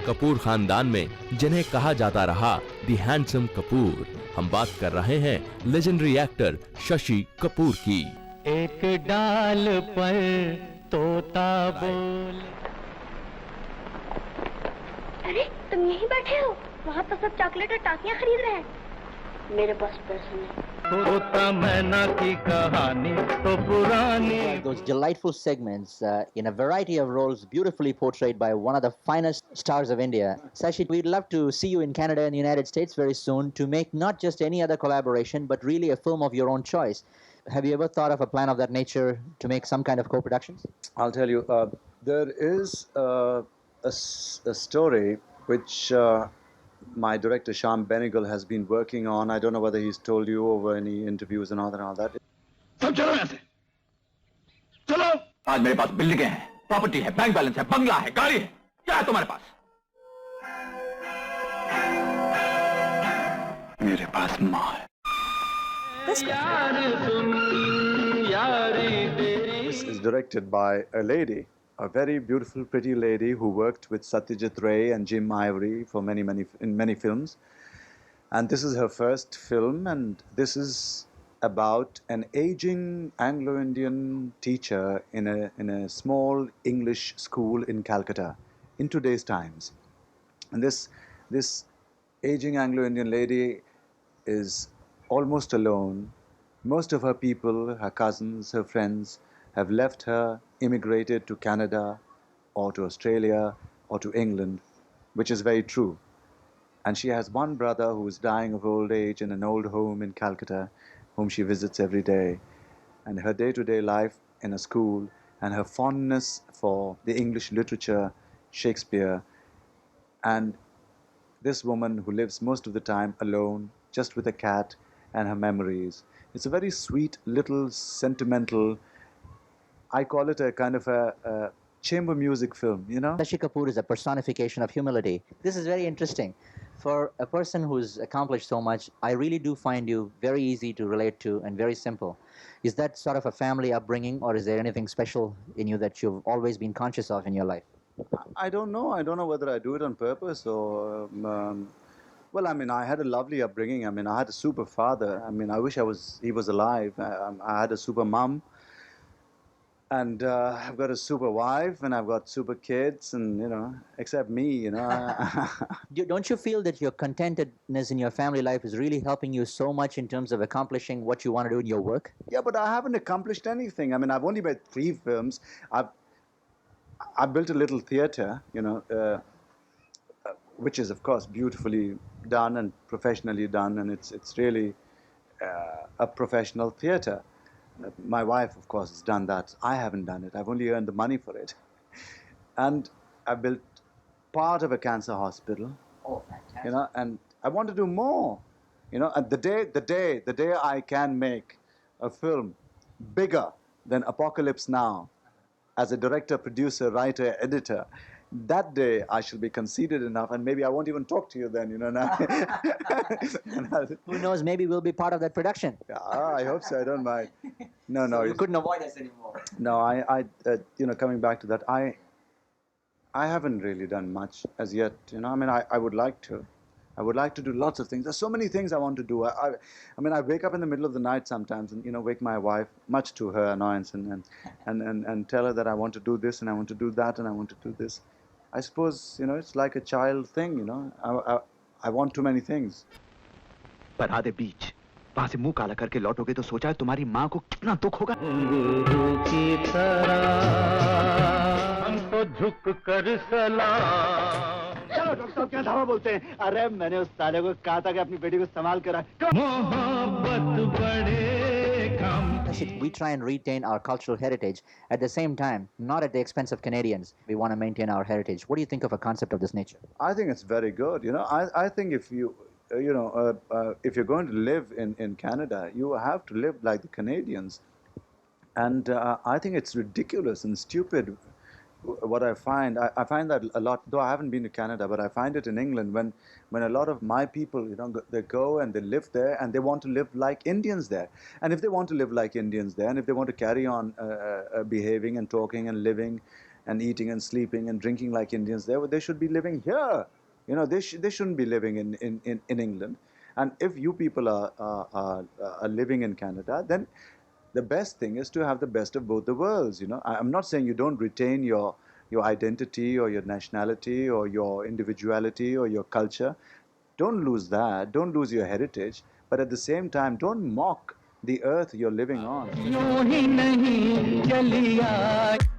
कपूर खानदान में जिन्हें कहा जाता रहा दी हैंडसम कपूर, हम बात कर रहे हैं लेजेंडरी एक्टर शशि कपूर की। एक डाल पर तोता बोल। अरे तुम यहीं बैठे हो? वहाँ तो सब चॉकलेट और टाफियाँ खरीद रहे हैं। मेरे पास पैसे नहीं। तोता मैना की कहानी तो पुरानी। Those delightful segments in a variety of roles, beautifully portrayed by one of the finest stars of India. Sashi, we'd love to see you in Canada and the United States very soon to make not just any other collaboration, but really a film of your own choice. Have you ever thought of a plan of that nature to make some kind of co-productions? I'll tell you, there is a story which my director Shyam Benegal has been working on. I don't know whether he's told you over any interviews and all that. सब चलो यहाँ से, चलो। आज मेरे पास बिल्डिंगें हैं, property है, बैंक बैलेंस है, बंगला है, गाड़ी है, क्या है तुम्हारे पास? मेरे पास माँ है। This is directed by a lady, a very beautiful, pretty lady who worked with Satyajit Ray and Jim Ivory for in many films. And this is her first film, and this is about an aging Anglo-Indian teacher in a small English school in Calcutta in today's times. And this aging Anglo-Indian lady is almost alone. Most of her people, her cousins, her friends, have left her, immigrated to Canada or to Australia or to England, which is very true. And she has one brother who is dying of old age in an old home in Calcutta, whom she visits every day. And her day-to-day life in a school and her fondness for the English literature, Shakespeare, and this woman who lives most of the time alone, just with a cat and her memories. It's a very sweet, little, sentimental, I call it a kind of a chamber music film, you know? Shashi Kapoor is a personification of humility. This is very interesting. For a person who's accomplished so much, I really do find you very easy to relate to and very simple. Is that sort of a family upbringing, or is there anything special in you that you've always been conscious of in your life? I don't know. I don't know whether I do it on purpose or... well, I mean, I had a lovely upbringing. I mean, I had a super father. I mean, I wish he was alive. I had a super mom. And I've got a super wife, and I've got super kids, and, you know, except me, you know. Don't you feel that your contentedness in your family life is really helping you so much in terms of accomplishing what you want to do in your work? Yeah, but I haven't accomplished anything. I mean, I've only made 3 films. I built a little theatre, you know, which is, of course, beautifully done and professionally done, and it's really a professional theatre. My wife, of course, has done that. I haven't done it. I've only earned the money for it. And I built part of a cancer hospital. Oh, fantastic. You know, and I want to do more. You know, and the day I can make a film bigger than Apocalypse Now, as a director, producer, writer, editor, that day I shall be conceited enough, and maybe I won't even talk to you then, you know. Now. Who knows, maybe we'll be part of that production. Yeah, I hope so, I don't mind. No. You couldn't avoid us anymore. No, I you know, coming back to that, I haven't really done much as yet, you know. I mean, I would like to. I would like to do lots of things. There's so many things I want to do. I mean, I wake up in the middle of the night sometimes and, you know, wake my wife, much to her annoyance, and tell her that I want to do this and I want to do that and I want to do this. I suppose, you know, it's like a child thing, you know. I want too many things. पर आधे बीच वहां से मुंह काला करके लौटोगे तो सोचा है तुम्हारी माँ को कितना दुख होगा। की तरह हमको झुक कर सलाम। चलो डॉक्टर साहब क्या धावा बोलते हैं? अरे मैंने उस साले को कहा था कि अपनी बेटी को संभाल कर रख। मोहब्बत बड़े काम। We try and retain our cultural heritage at the same time, not at the expense of Canadians. We want to maintain our heritage. What do you think of a concept of this nature? I think it's very good. You know, I think if you, you know, if you're going to live in Canada, you have to live like the Canadians. And I think it's ridiculous and stupid what I find. I find that a lot, though I haven't been to Canada, but I find it in England when a lot of my people, you know, they go and they live there and they want to live like Indians there. And if they want to live like Indians there, and if they want to carry on behaving and talking and living and eating and sleeping and drinking like Indians there, they should be living here. You know, they shouldn't be living in England. And if you people are living in Canada, then the best thing is to have the best of both the worlds. You know, I'm not saying you don't retain your identity or your nationality or your individuality or your culture. Don't lose that. Don't lose your heritage. But at the same time, don't mock the earth you're living on. यूं ही नहीं चलिया